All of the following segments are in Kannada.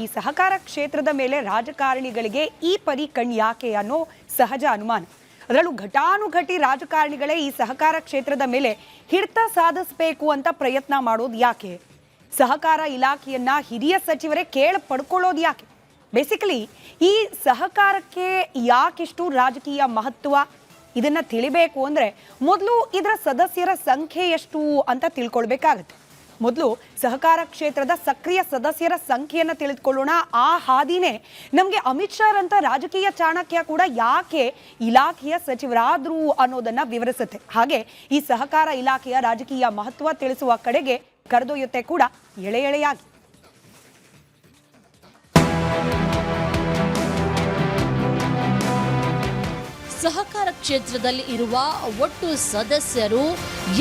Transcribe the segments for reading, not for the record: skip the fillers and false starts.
ಈ ಸಹಕಾರ ಕ್ಷೇತ್ರದ ಮೇಲೆ ರಾಜಕಾರಣಿಗಳಿಗೆ ಈ ಪರಿ ಕಣ್ ಯಾಕೆ ಅನ್ನೋ ಸಹಜ ಅನುಮಾನ. ಅದರಲ್ಲೂ ಘಟಾನುಘಟಿ ರಾಜಕಾರಣಿಗಳೇ ಈ ಸಹಕಾರ ಕ್ಷೇತ್ರದ ಮೇಲೆ ಹಿಡಿತ ಸಾಧಿಸಬೇಕು ಅಂತ ಪ್ರಯತ್ನ ಮಾಡೋದು ಯಾಕೆ? ಸಹಕಾರ ಇಲಾಖೆಯನ್ನ ಹಿರಿಯ ಸಚಿವರೇ ಪಡ್ಕೊಳ್ಳೋದು ಯಾಕೆ? ಬೇಸಿಕಲಿ ಈ ಸಹಕಾರಕ್ಕೆ ಯಾಕಿಷ್ಟು ರಾಜಕೀಯ ಮಹತ್ವ ಇದನ್ನ ತಿಳಿಬೇಕು ಅಂದ್ರೆ ಮೊದಲು ಇದರ ಸದಸ್ಯರ ಸಂಖ್ಯೆ ಎಷ್ಟು ಅಂತ ತಿಳ್ಕೊಳ್ಬೇಕಾಗತ್ತೆ. ಮೊದಲು ಸಹಕಾರ ಕ್ಷೇತ್ರದ ಸಕ್ರಿಯ ಸದಸ್ಯರ ಸಂಖ್ಯೆಯನ್ನು ತಿಳಿದುಕೊಳ್ಳೋಣ. ಆ ಹಾದಿನೇ ನಮಗೆ ಅಮಿತ್ ಶಾ ಅಂತ ರಾಜಕೀಯ ಚಾಣಕ್ಯ ಕೂಡ ಯಾಕೆ ಇಲಾಖೆಯ ಸಚಿವರಾದ್ರು ಅನ್ನೋದನ್ನ ವಿವರಿಸುತ್ತೆ. ಹಾಗೆ ಈ ಸಹಕಾರ ಇಲಾಖೆಯ ರಾಜಕೀಯ ಮಹತ್ವ ತಿಳಿಸುವ ಕಡೆಗೆ ಕರೆದೊಯ್ಯುತ್ತೆ ಕೂಡ ಎಳೆ ಎಳೆಯಾಗಿ. ಸಹಕಾರ ಕ್ಷೇತ್ರದಲ್ಲಿ ಇರುವ ಒಟ್ಟು ಸದಸ್ಯರು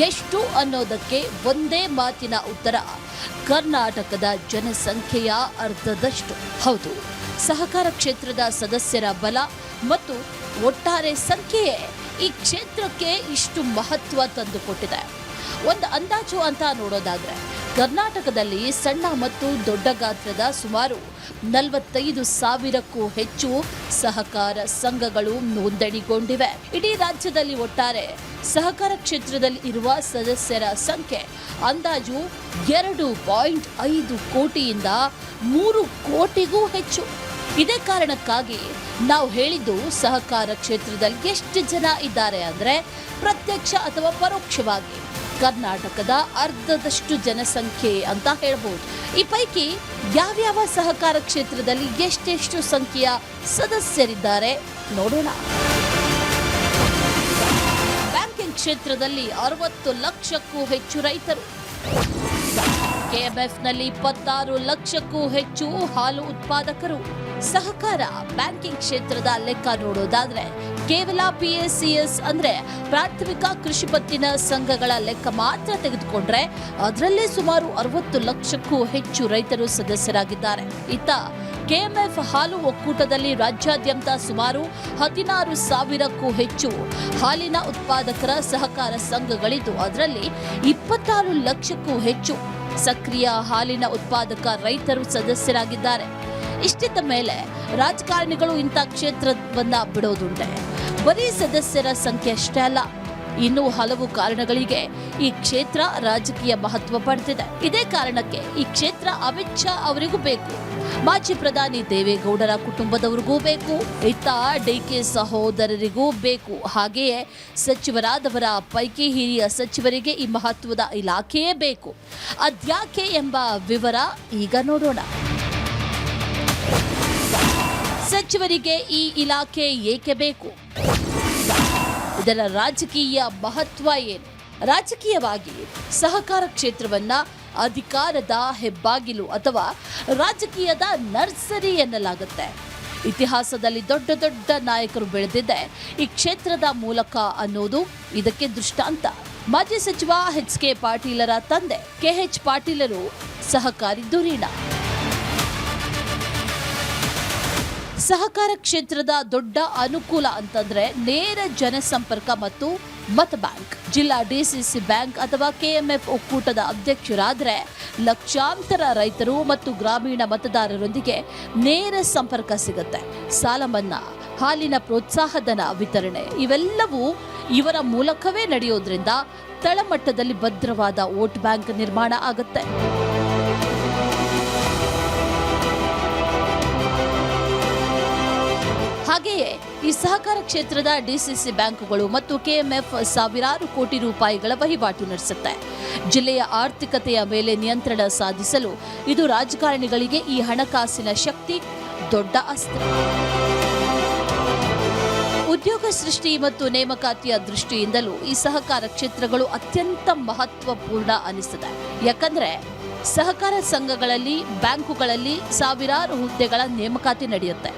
ಎಷ್ಟು ಅನ್ನೋದಕ್ಕೆ ಒಂದೇ ಮಾತಿನ ಉತ್ತರ ಕರ್ನಾಟಕದ ಜನಸಂಖ್ಯೆಯ ಅರ್ಧದಷ್ಟು. ಹೌದು, ಸಹಕಾರ ಕ್ಷೇತ್ರದ ಸದಸ್ಯರ ಬಲ ಮತ್ತು ಒಟ್ಟಾರೆ ಸಂಖ್ಯೆಯೇ ಈ ಕ್ಷೇತ್ರಕ್ಕೆ ಇಷ್ಟು ಮಹತ್ವ ತಂದುಕೊಟ್ಟಿದೆ. ಒಂದು ಅಂದಾಜು ಅಂತ ನೋಡೋದಾದ್ರೆ ಕರ್ನಾಟಕದಲ್ಲಿ ಸಣ್ಣ ಮತ್ತು ದೊಡ್ಡ ಗಾತ್ರದ ಸುಮಾರು 45,000ಕ್ಕೂ ಹೆಚ್ಚು ಸಹಕಾರ ಸಂಘಗಳು ನೋಂದಣಿಗೊಂಡಿವೆ. ಇಡೀ ರಾಜ್ಯದಲ್ಲಿ ಒಟ್ಟಾರೆ ಸಹಕಾರ ಕ್ಷೇತ್ರದಲ್ಲಿ ಇರುವ ಸದಸ್ಯರ ಸಂಖ್ಯೆ ಅಂದಾಜು 2.5 ಕೋಟಿಯಿಂದ 3 ಕೋಟಿಗೂ ಹೆಚ್ಚು. ಇದೇ ಕಾರಣಕ್ಕಾಗಿ ನಾವು ಹೇಳಿದ್ದು ಸಹಕಾರ ಕ್ಷೇತ್ರದಲ್ಲಿ ಎಷ್ಟು ಜನ ಇದ್ದಾರೆ ಅಂದ್ರೆ ಪ್ರತ್ಯಕ್ಷ ಅಥವಾ ಪರೋಕ್ಷವಾಗಿ ಕರ್ನಾಟಕದ ಅರ್ಧದಷ್ಟು ಜನಸಂಖ್ಯೆ ಅಂತ ಹೇಳ್ಬೋದು. ಈ ಪೈಕಿ ಯಾವ್ಯಾವ ಸಹಕಾರ ಕ್ಷೇತ್ರದಲ್ಲಿ ಎಷ್ಟೆಷ್ಟು ಸಂಖ್ಯೆಯ ಸದಸ್ಯರಿದ್ದಾರೆ ನೋಡೋಣ. ಬ್ಯಾಂಕಿಂಗ್ ಕ್ಷೇತ್ರದಲ್ಲಿ 60 ಲಕ್ಷಕ್ಕೂ ಹೆಚ್ಚು ರೈತರು, ಕೆಎಂಎಫ್ನಲ್ಲಿ 26 ಲಕ್ಷಕ್ಕೂ ಹೆಚ್ಚು ಹಾಲು ಉತ್ಪಾದಕರು. ಸಹಕಾರ ಬ್ಯಾಂಕಿಂಗ್ ಕ್ಷೇತ್ರದ ಲೆಕ್ಕ ನೋಡೋದಾದ್ರೆ ಕೇವಲ PACS ಅಂದ್ರೆ ಪ್ರಾಥಮಿಕ ಕೃಷಿ ಪತ್ತಿನ ಸಂಘಗಳ ಲೆಕ್ಕ ಮಾತ್ರ ತೆಗೆದುಕೊಂಡ್ರೆ ಅದರಲ್ಲೇ ಸುಮಾರು 60 ಲಕ್ಷಕ್ಕೂ ಹೆಚ್ಚು ರೈತರು ಸದಸ್ಯರಾಗಿದ್ದಾರೆ. ಇತ್ತ ಕೆಎಂಎಫ್ ಹಾಲು ಒಕ್ಕೂಟದಲ್ಲಿ ರಾಜ್ಯಾದ್ಯಂತ ಸುಮಾರು 16,000ಕ್ಕೂ ಹೆಚ್ಚು ಹಾಲಿನ ಉತ್ಪಾದಕರ ಸಹಕಾರ ಸಂಘಗಳಿದ್ದು ಅದರಲ್ಲಿ 26 ಲಕ್ಷಕ್ಕೂ ಹೆಚ್ಚು ಸಕ್ರಿಯ ಹಾಲಿನ ಉತ್ಪಾದಕ ರೈತರು ಸದಸ್ಯರಾಗಿದ್ದಾರೆ. ಇಷ್ಟಿದ್ದ ಮೇಲೆ ರಾಜಕಾರಣಿಗಳು ಇಂಥ ಕ್ಷೇತ್ರವನ್ನ ಬಿಡೋದುಂಟೆ. ಬರೀ ಸದಸ್ಯರ ಸಂಖ್ಯೆ ಅಷ್ಟೇ ಅಲ್ಲ, ಇನ್ನೂ ಹಲವು ಕಾರಣಗಳಿಗೆ ಈ ಕ್ಷೇತ್ರ ರಾಜಕೀಯ ಮಹತ್ವ ಪಡೆದಿದೆ. ಇದೇ ಕಾರಣಕ್ಕೆ ಈ ಕ್ಷೇತ್ರ ಅಮಿತ್ ಶಾ ಅವರಿಗೂ ಬೇಕು, ಮಾಜಿ ಪ್ರಧಾನಿ ದೇವೇಗೌಡರ ಕುಟುಂಬದವರಿಗೂ ಬೇಕು, ಇತ್ತ DK ಸಹೋದರರಿಗೂ ಬೇಕು. ಹಾಗೆಯೇ ಸಚಿವರಾದವರ ಪೈಕಿ ಹಿರಿಯ ಸಚಿವರಿಗೆ ಈ ಮಹತ್ವದ ಇಲಾಖೆಯೇ ಬೇಕು. ಅದ್ಯಾಕೆ ಎಂಬ ವಿವರ ಈಗ ನೋಡೋಣ. ಸಚಿವರಿಗೆ ಈ ಇಲಾಖೆ ಏಕೆ ಬೇಕು? ಇದರ ರಾಜಕೀಯ ಮಹತ್ವ ಏನು? ರಾಜಕೀಯವಾಗಿ ಸಹಕಾರ ಕ್ಷೇತ್ರವನ್ನ ಅಧಿಕಾರದ ಹೆಬ್ಬಾಗಿಲು ಅಥವಾ ರಾಜಕೀಯದ ನರ್ಸರಿ ಎನ್ನಲಾಗುತ್ತೆ. ಇತಿಹಾಸದಲ್ಲಿ ದೊಡ್ಡ ದೊಡ್ಡ ನಾಯಕರು ಬೆಳೆದಿದ್ದೆ ಈ ಕ್ಷೇತ್ರದ ಮೂಲಕ ಅನ್ನೋದು ಇದಕ್ಕೆ ದೃಷ್ಟಾಂತ. ಮಾಜಿ ಸಚಿವ HK ಪಾಟೀಲರ ತಂದೆ KH ಪಾಟೀಲರು ಸಹಕಾರಿ ಧುರೀಣ. ಸಹಕಾರ ಕ್ಷೇತ್ರದ ದೊಡ್ಡ ಅನುಕೂಲ ಅಂತಂದ್ರೆ ನೇರ ಜನಸಂಪರ್ಕ ಮತ್ತು ಮತ ಬ್ಯಾಂಕ್. ಜಿಲ್ಲಾ DCC ಬ್ಯಾಂಕ್ ಅಥವಾ KMF ಒಕ್ಕೂಟದ ಅಧ್ಯಕ್ಷರಾದ್ರೆ ಲಕ್ಷಾಂತರ ರೈತರು ಮತ್ತು ಗ್ರಾಮೀಣ ಮತದಾರರೊಂದಿಗೆ ನೇರ ಸಂಪರ್ಕ ಸಿಗುತ್ತೆ. ಸಾಲ ಮನ್ನಾ, ಹಾಲಿನ ಪ್ರೋತ್ಸಾಹಧನ ವಿತರಣೆ ಇವೆಲ್ಲವೂ ಇವರ ಮೂಲಕವೇ ನಡೆಯೋದ್ರಿಂದ ತಳಮಟ್ಟದಲ್ಲಿ ಭದ್ರವಾದ ವೋಟ್ ಬ್ಯಾಂಕ್ ನಿರ್ಮಾಣ ಆಗುತ್ತೆ. ಹಾಗೆಯೇ ಈ ಸಹಕಾರ ಕ್ಷೇತ್ರದ DCC ಬ್ಯಾಂಕುಗಳು ಮತ್ತು KMF ಸಾವಿರಾರು ಕೋಟಿ ರೂಪಾಯಿಗಳ ವಹಿವಾಟು ನಡೆಸುತ್ತೆ. ಜಿಲ್ಲೆಯ ಆರ್ಥಿಕತೆಯ ಮೇಲೆ ನಿಯಂತ್ರಣ ಸಾಧಿಸಲು ಇದು ರಾಜಕಾರಣಿಗಳಿಗೆ ಈ ಹಣಕಾಸಿನ ಶಕ್ತಿ ದೊಡ್ಡ ಅಸ್ತ್ರ. ಉದ್ಯೋಗ ಸೃಷ್ಟಿ ಮತ್ತು ನೇಮಕಾತಿಯ ದೃಷ್ಟಿಯಿಂದಲೂ ಈ ಸಹಕಾರ ಕ್ಷೇತ್ರಗಳು ಅತ್ಯಂತ ಮಹತ್ವಪೂರ್ಣ ಅನಿಸುತ್ತದೆ. ಯಾಕಂದ್ರೆ ಸಹಕಾರ ಸಂಘಗಳಲ್ಲಿ, ಬ್ಯಾಂಕುಗಳಲ್ಲಿ ಸಾವಿರಾರು ಹುದ್ದೆಗಳ ನೇಮಕಾತಿ ನಡೆಯುತ್ತೆ.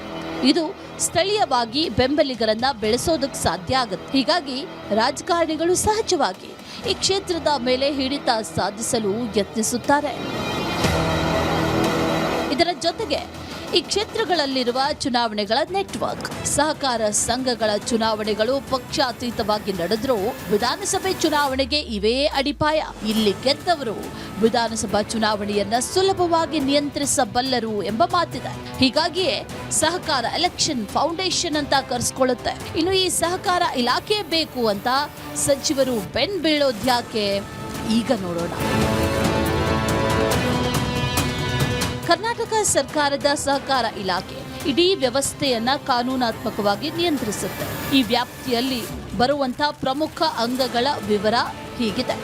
ಇದು ಸ್ಥಳೀಯವಾಗಿ ಬೆಂಬಲಿಗರನ್ನ ಬೆಳೆಸೋದಕ್ಕೆ ಸಾಧ್ಯ ಆಗುತ್ತೆ. ಹೀಗಾಗಿ ರಾಜಕಾರಣಿಗಳು ಸಹಜವಾಗಿ ಈ ಕ್ಷೇತ್ರದ ಮೇಲೆ ಹಿಡಿತ ಸಾಧಿಸಲು ಯತ್ನಿಸುತ್ತಾರೆ. ಇದರ ಜೊತೆಗೆ ಈ ಕ್ಷೇತ್ರಗಳಲ್ಲಿರುವ ಚುನಾವಣೆಗಳ ನೆಟ್ವರ್ಕ್. ಸಹಕಾರ ಸಂಘಗಳ ಚುನಾವಣೆಗಳು ಪಕ್ಷಾತೀತವಾಗಿ ನಡೆದರೂ ವಿಧಾನಸಭೆ ಚುನಾವಣೆಗೆ ಇವೇ ಅಡಿಪಾಯ. ಇಲ್ಲಿ ಗೆದ್ದವರು ವಿಧಾನಸಭಾ ಚುನಾವಣೆಯನ್ನ ಸುಲಭವಾಗಿ ನಿಯಂತ್ರಿಸಬಲ್ಲರು ಎಂಬ ಮಾತಿದೆ. ಹೀಗಾಗಿಯೇ ಸಹಕಾರ ಎಲೆಕ್ಷನ್ ಫೌಂಡೇಶನ್ ಅಂತ ಕರೆಸ್ಕೊಳ್ಳುತ್ತೆ. ಇನ್ನು ಈ ಸಹಕಾರ ಇಲಾಖೆ ಬೇಕು ಅಂತ ಸಚಿವರು ಬೆನ್ ಬೀಳೋದ್ಯಾಕೆ ಈಗ ನೋಡೋಣ. ಕರ್ನಾಟಕ ಸರ್ಕಾರದ ಸಹಕಾರ ಇಲಾಖೆ ಇಡೀ ವ್ಯವಸ್ಥೆಯನ್ನ ಕಾನೂನಾತ್ಮಕವಾಗಿ ನಿಯಂತ್ರಿಸುತ್ತೆ. ಈ ವ್ಯಾಪ್ತಿಯಲ್ಲಿ ಬರುವಂತಹ ಪ್ರಮುಖ ಅಂಗಗಳ ವಿವರ ಹೀಗಿದೆ.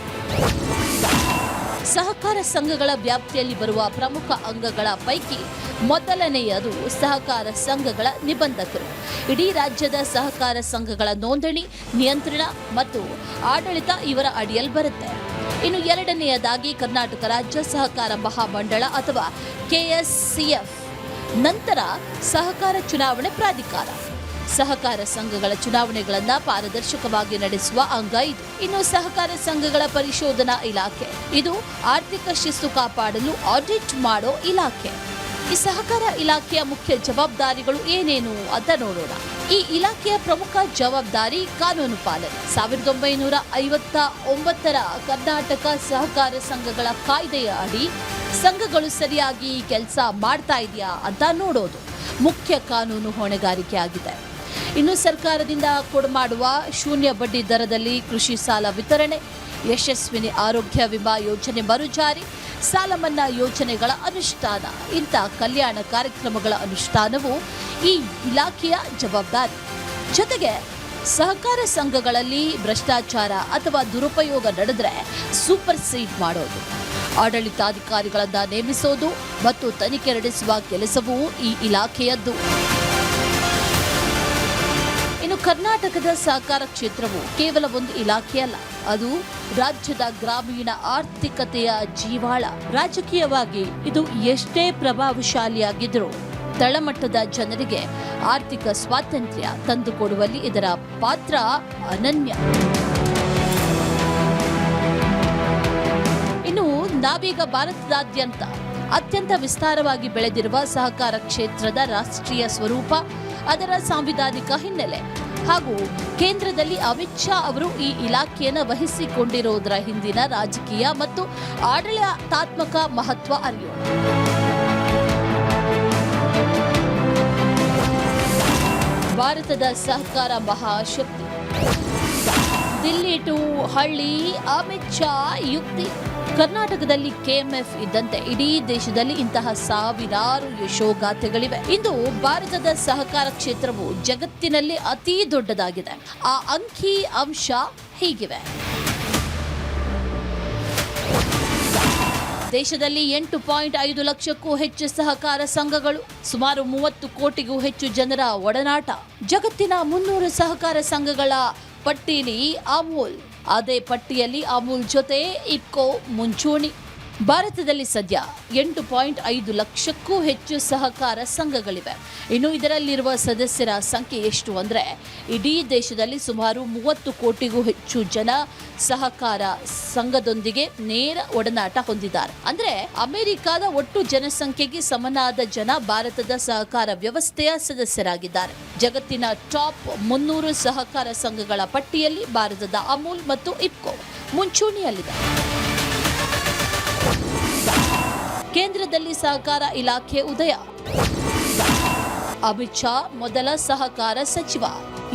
ಸಹಕಾರ ಸಂಘಗಳ ವ್ಯಾಪ್ತಿಯಲ್ಲಿ ಬರುವ ಪ್ರಮುಖ ಅಂಗಗಳ ಪೈಕಿ ಮೊದಲನೆಯದು ಸಹಕಾರ ಸಂಘಗಳ ನಿಬಂಧಕರು. ಇಡೀ ರಾಜ್ಯದ ಸಹಕಾರ ಸಂಘಗಳ ನೋಂದಣಿ, ನಿಯಂತ್ರಣ ಮತ್ತು ಆಡಳಿತ ಇವರ ಅಡಿಯಲ್ಲಿ ಬರುತ್ತೆ. ಇನ್ನು ಎರಡನೆಯದಾಗಿ ಕರ್ನಾಟಕ ರಾಜ್ಯ ಸಹಕಾರ ಮಹಾಮಂಡಳ ಅಥವಾ KSCF. ನಂತರ ಸಹಕಾರ ಚುನಾವಣೆ ಪ್ರಾಧಿಕಾರ. ಸಹಕಾರ ಸಂಘಗಳ ಚುನಾವಣೆಗಳನ್ನ ಪಾರದರ್ಶಕವಾಗಿ ನಡೆಸುವ ಅಂಗ ಇದು. ಇನ್ನು ಸಹಕಾರ ಸಂಘಗಳ ಪರಿಶೋಧನಾ ಇಲಾಖೆ, ಇದು ಆರ್ಥಿಕ ಶಿಸ್ತು ಕಾಪಾಡಲು ಆಡಿಟ್ ಮಾಡೋ ಇಲಾಖೆ. ಈ ಸಹಕಾರ ಇಲಾಖೆಯ ಮುಖ್ಯ ಜವಾಬ್ದಾರಿಗಳು ಏನೇನು ಅಂತ ನೋಡೋಣ. ಈ ಇಲಾಖೆಯ ಪ್ರಮುಖ ಜವಾಬ್ದಾರಿ ಕಾನೂನು ಪಾಲನೆ. 1959ರ ಕರ್ನಾಟಕ ಸಹಕಾರ ಸಂಘಗಳ ಕಾಯ್ದೆಯ ಅಡಿ ಸಂಘಗಳು ಸರಿಯಾಗಿ ಕೆಲಸ ಮಾಡ್ತಾ ಇದೆಯಾ ಅಂತ ನೋಡೋದು ಮುಖ್ಯ ಕಾನೂನು ಹೊಣೆಗಾರಿಕೆ ಆಗಿದೆ. ಇನ್ನು ಸರ್ಕಾರದಿಂದ ಕೊಡಮಾಡುವ ಶೂನ್ಯ ಬಡ್ಡಿ ದರದಲ್ಲಿ ಕೃಷಿ ಸಾಲ ವಿತರಣೆ, ಯಶಸ್ವಿನಿ ಆರೋಗ್ಯ ವಿಮಾ ಯೋಜನೆ ಮರುಜಾರಿ, ಸಾಲ ಮನ್ನಾ ಯೋಜನೆಗಳ ಅನುಷ್ಠಾನ, ಇಂಥ ಕಲ್ಯಾಣ ಕಾರ್ಯಕ್ರಮಗಳ ಅನುಷ್ಠಾನವು ಈ ಇಲಾಖೆಯ ಜವಾಬ್ದಾರಿ. ಜೊತೆಗೆ ಸಹಕಾರ ಸಂಘಗಳಲ್ಲಿ ಭ್ರಷ್ಟಾಚಾರ ಅಥವಾ ದುರುಪಯೋಗ ನಡೆದರೆ ಸೂಪರ್ ಸೀಡ್ ಮಾಡೋದು, ಆಡಳಿತಾಧಿಕಾರಿಗಳನ್ನ ನೇಮಿಸೋದು ಮತ್ತು ತನಿಖೆ ನಡೆಸುವ ಕೆಲಸವೂ ಈ ಇಲಾಖೆಯದ್ದು. ಇನ್ನು ಕರ್ನಾಟಕದ ಸಹಕಾರ ಕ್ಷೇತ್ರವು ಕೇವಲ ಒಂದು ಇಲಾಖೆಯಲ್ಲ, ಅದು ರಾಜ್ಯದ ಗ್ರಾಮೀಣ ಆರ್ಥಿಕತೆಯ ಜೀವಾಳ. ರಾಜಕೀಯವಾಗಿ ಇದು ಎಷ್ಟೇ ಪ್ರಭಾವಶಾಲಿಯಾಗಿದ್ದರೂ ತಳಮಟ್ಟದ ಜನರಿಗೆ ಆರ್ಥಿಕ ಸ್ವಾತಂತ್ರ್ಯ ತಂದುಕೊಡುವಲ್ಲಿ ಇದರ ಪಾತ್ರ ಅನನ್ಯ. ಇನ್ನು ನಾವೀಗ ಭಾರತದಾದ್ಯಂತ ಅತ್ಯಂತ ವಿಸ್ತಾರವಾಗಿ ಬೆಳೆದಿರುವ ಸಹಕಾರ ಕ್ಷೇತ್ರದ ರಾಷ್ಟ್ರೀಯ ಸ್ವರೂಪ, ಅದರ ಸಾಂವಿಧಾನಿಕ ಹಿನ್ನೆಲೆ ಹಾಗೂ ಕೇಂದ್ರದಲ್ಲಿ ಅಮಿತ್ ಶಾ ಅವರು ಈ ಇಲಾಖೆಯನ್ನು ವಹಿಸಿಕೊಂಡಿರುವುದರ ಹಿಂದಿನ ರಾಜಕೀಯ ಮತ್ತು ಆಡಳಿತಾತ್ಮಕ ಮಹತ್ವ ಅರಿಯೋಣ. ಭಾರತದ ಸಹಕಾರ ಮಹಾಶಕ್ತಿ. ದಿಲ್ಲಿ ಟು ಹಳ್ಳಿ, ಅಮಿತ್ ಶಾ ಯುಕ್ತಿ. ಕರ್ನಾಟಕದಲ್ಲಿ KMF ಇದ್ದಂತೆ ಇಡೀ ದೇಶದಲ್ಲಿ ಇಂತಹ ಸಾವಿರಾರು ಯಶೋಗಾಥೆಗಳಿವೆ. ಇಂದು ಭಾರತದ ಸಹಕಾರ ಕ್ಷೇತ್ರವು ಜಗತ್ತಿನಲ್ಲಿ ಅತಿ ದೊಡ್ಡದಾಗಿದೆ. ಆ ಅಂಕಿ ಅಂಶ ಹೀಗಿವೆ. ದೇಶದಲ್ಲಿ 8.5 ಲಕ್ಷಕ್ಕೂ ಹೆಚ್ಚು ಸಹಕಾರ ಸಂಘಗಳು, ಸುಮಾರು 30 ಕೋಟಿಗೂ ಹೆಚ್ಚು ಜನರ ಒಡನಾಟ. ಜಗತ್ತಿನ 300 ಸಹಕಾರ ಸಂಘಗಳ ಪಟ್ಟಿಯಲ್ಲಿ ಅಮೂಲ್, ಅದೇ ಪಟ್ಟಿಯಲ್ಲಿ ಅಮೂಲ್ ಜೊತೆ ಇಫ್ಕೋ ಮುಂಚೂಣಿ. ಭಾರತದಲ್ಲಿ ಸದ್ಯ 8.5 ಲಕ್ಷಕ್ಕೂ ಹೆಚ್ಚು ಸಹಕಾರ ಸಂಘಗಳಿವೆ. ಇನ್ನು ಇದರಲ್ಲಿರುವ ಸದಸ್ಯರ ಸಂಖ್ಯೆ ಎಷ್ಟು ಅಂದರೆ, ಇಡೀ ದೇಶದಲ್ಲಿ ಸುಮಾರು 30 ಕೋಟಿಗೂ ಹೆಚ್ಚು ಜನ ಸಹಕಾರ ಸಂಘದೊಂದಿಗೆ ನೇರ ಒಡನಾಟ ಹೊಂದಿದ್ದಾರೆ. ಅಂದ್ರೆ ಅಮೆರಿಕದ ಒಟ್ಟು ಜನಸಂಖ್ಯೆಗೆ ಸಮನಾದ ಜನ ಭಾರತದ ಸಹಕಾರ ವ್ಯವಸ್ಥೆಯ ಸದಸ್ಯರಾಗಿದ್ದಾರೆ. ಜಗತ್ತಿನ ಟಾಪ್ 300 ಸಹಕಾರ ಸಂಘಗಳ ಪಟ್ಟಿಯಲ್ಲಿ ಭಾರತದ ಅಮೂಲ್ ಮತ್ತು ಇಫ್ಕೋ ಮುಂಚೂಣಿಯಲ್ಲಿದೆ. ಕೇಂದ್ರದಲ್ಲಿ ಸಹಕಾರ ಇಲಾಖೆ ಉದಯ. ಅಮಿತ್ ಶಾ ಮೊದಲ ಸಹಕಾರ ಸಚಿವ.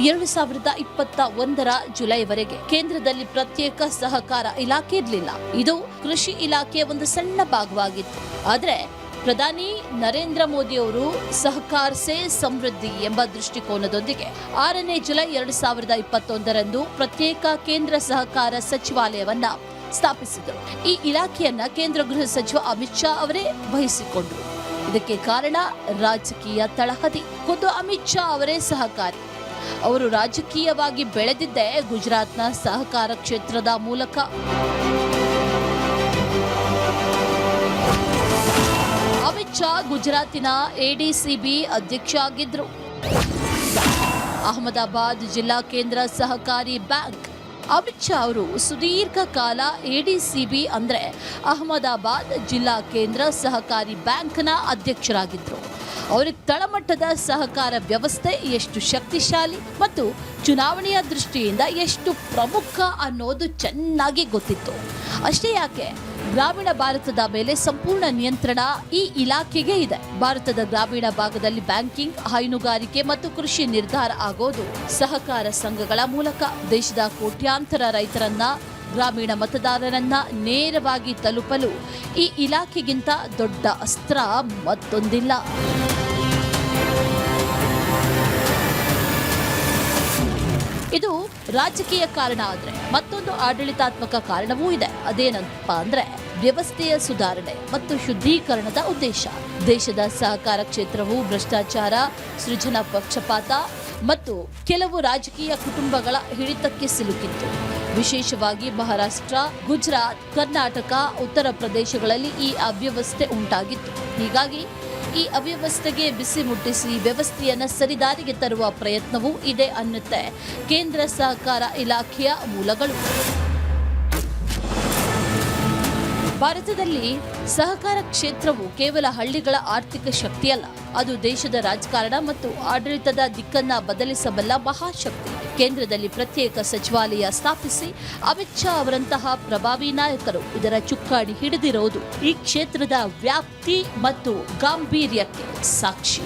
2021ರ ಜುಲೈವರೆಗೆ ಕೇಂದ್ರದಲ್ಲಿ ಪ್ರತ್ಯೇಕ ಸಹಕಾರ ಇಲಾಖೆ ಇರಲಿಲ್ಲ. ಇದು ಕೃಷಿ ಇಲಾಖೆಯ ಒಂದು ಸಣ್ಣ ಭಾಗವಾಗಿತ್ತು. ಆದರೆ ಪ್ರಧಾನಿ ನರೇಂದ್ರ ಮೋದಿ ಅವರು ಸಹಕಾರ ಸೇ ಸಮೃದ್ಧಿ ಎಂಬ ದೃಷ್ಟಿಕೋನದೊಂದಿಗೆ 6ನೇ ಜುಲೈ 2021ರಂದು ಪ್ರತ್ಯೇಕ ಕೇಂದ್ರ ಸಹಕಾರ ಸಚಿವಾಲಯವನ್ನ ಸ್ಥಾಪಿಸಿದರು. ಈ ಇಲಾಖೆಯನ್ನ ಕೇಂದ್ರ ಗೃಹ ಸಚಿವ ಅಮಿತ್ ಶಾ ಅವರೇ ವಹಿಸಿಕೊಂಡರು. ಇದಕ್ಕೆ ಕಾರಣ ರಾಜಕೀಯ ತಳಹದಿ. ಖುದ್ದು ಅಮಿತ್ ಶಾ ಅವರೇ ಸಹಕಾರಿ. ಅವರು ರಾಜಕೀಯವಾಗಿ ಬೆಳೆದಿದ್ದೇ ಗುಜರಾತ್ನ ಸಹಕಾರ ಕ್ಷೇತ್ರದ ಮೂಲಕ. ಅಮಿತ್ ಶಾ ಗುಜರಾತಿನ ADCB ಅಧ್ಯಕ್ಷ ಆಗಿದ್ರು. ಅಹಮದಾಬಾದ್ ಜಿಲ್ಲಾ ಕೇಂದ್ರ ಸಹಕಾರಿ ಬ್ಯಾಂಕ್ ಅಮಿತ್ ಶಾ ಅವರು ಸುದೀರ್ಘ ಕಾಲ ಎಡಿಸಿಬಿ ಅಂದ್ರೆ ಅಹಮದಾಬಾದ್ ಜಿಲ್ಲಾ ಕೇಂದ್ರ ಸಹಕಾರಿ ಬ್ಯಾಂಕ್ನ ಅಧ್ಯಕ್ಷರಾಗಿದ್ದರು. ಅವರಿಗೆ ತಳಮಟ್ಟದ ಸಹಕಾರ ವ್ಯವಸ್ಥೆ ಎಷ್ಟು ಶಕ್ತಿಶಾಲಿ ಮತ್ತು ಚುನಾವಣೆಯ ದೃಷ್ಟಿಯಿಂದ ಎಷ್ಟು ಪ್ರಮುಖ ಅನ್ನೋದು ಚೆನ್ನಾಗಿ ಗೊತ್ತಿತ್ತು. ಅಷ್ಟೇ ಯಾಕೆ, ಗ್ರಾಮೀಣ ಭಾರತದ ಮೇಲೆ ಸಂಪೂರ್ಣ ನಿಯಂತ್ರಣ ಈ ಇಲಾಖೆಗೆ ಇದೆ. ಭಾರತದ ಗ್ರಾಮೀಣ ಭಾಗದಲ್ಲಿ ಬ್ಯಾಂಕಿಂಗ್, ಹೈನುಗಾರಿಕೆ ಮತ್ತು ಕೃಷಿ ನಿರ್ಧಾರ ಆಗೋದು ಸಹಕಾರ ಸಂಘಗಳ ಮೂಲಕ. ದೇಶದ ಕೋಟ್ಯಾಂತರ ರೈತರನ್ನ, ಗ್ರಾಮೀಣ ಮತದಾರರನ್ನ ನೇರವಾಗಿ ತಲುಪಲು ಈ ಇಲಾಖೆಗಿಂತ ದೊಡ್ಡ ಅಸ್ತ್ರ ಮತ್ತೊಂದಿಲ್ಲ. ಇದು ರಾಜಕೀಯ ಕಾರಣ ಆದರೆ ಮತ್ತೊಂದು ಆಡಳಿತಾತ್ಮಕ ಕಾರಣವೂ ಇದೆ. ಅದೇನಪ್ಪ ಅಂದ್ರೆ ವ್ಯವಸ್ಥೆಯ ಸುಧಾರಣೆ ಮತ್ತು ಶುದ್ಧೀಕರಣದ ಉದ್ದೇಶ. ದೇಶದ ಸಹಕಾರ ಕ್ಷೇತ್ರವು ಭ್ರಷ್ಟಾಚಾರ, ಸೃಜನ ಪಕ್ಷಪಾತ ಮತ್ತು ಕೆಲವು ರಾಜಕೀಯ ಕುಟುಂಬಗಳ ಹಿಡಿತಕ್ಕೆ ಸಿಲುಕಿತ್ತು. ವಿಶೇಷವಾಗಿ ಮಹಾರಾಷ್ಟ್ರ, ಗುಜರಾತ್, ಕರ್ನಾಟಕ, ಉತ್ತರ ಪ್ರದೇಶಗಳಲ್ಲಿ ಈ ಅವ್ಯವಸ್ಥೆ ಉಂಟಾಗಿತ್ತು. ಹೀಗಾಗಿ ಈ ಅವ್ಯವಸ್ಥೆಗೆ ಬಿಸಿ ಮುಟ್ಟಿಸಿ ವ್ಯವಸ್ಥೆಯನ್ನು ಸರಿದಾರಿಗೆ ತರುವ ಪ್ರಯತ್ನವೂ ಇದೆ ಅನ್ನುತ್ತೆ ಕೇಂದ್ರ ಸಹಕಾರ ಇಲಾಖೆಯ ಮೂಲಗಳು. ಭಾರತದಲ್ಲಿ ಸಹಕಾರ ಕ್ಷೇತ್ರವು ಕೇವಲ ಹಳ್ಳಿಗಳ ಆರ್ಥಿಕ ಶಕ್ತಿಯಲ್ಲ, ಅದು ದೇಶದ ರಾಜಕಾರಣ ಮತ್ತು ಆಡಳಿತದ ದಿಕ್ಕನ್ನ ಬದಲಿಸಬಲ್ಲ ಮಹಾಶಕ್ತಿ. ಕೇಂದ್ರದಲ್ಲಿ ಪ್ರತ್ಯೇಕ ಸಚಿವಾಲಯ ಸ್ಥಾಪಿಸಿ ಅಮಿತ್ ಶಾ ಅವರಂತಹ ಪ್ರಭಾವಿ ನಾಯಕರು ಇದರ ಚುಕ್ಕಾಣಿ ಹಿಡಿದಿರೋದು ಈ ಕ್ಷೇತ್ರದ ವ್ಯಾಪ್ತಿ ಮತ್ತು ಗಾಂಭೀರ್ಯಕ್ಕೆ ಸಾಕ್ಷಿ.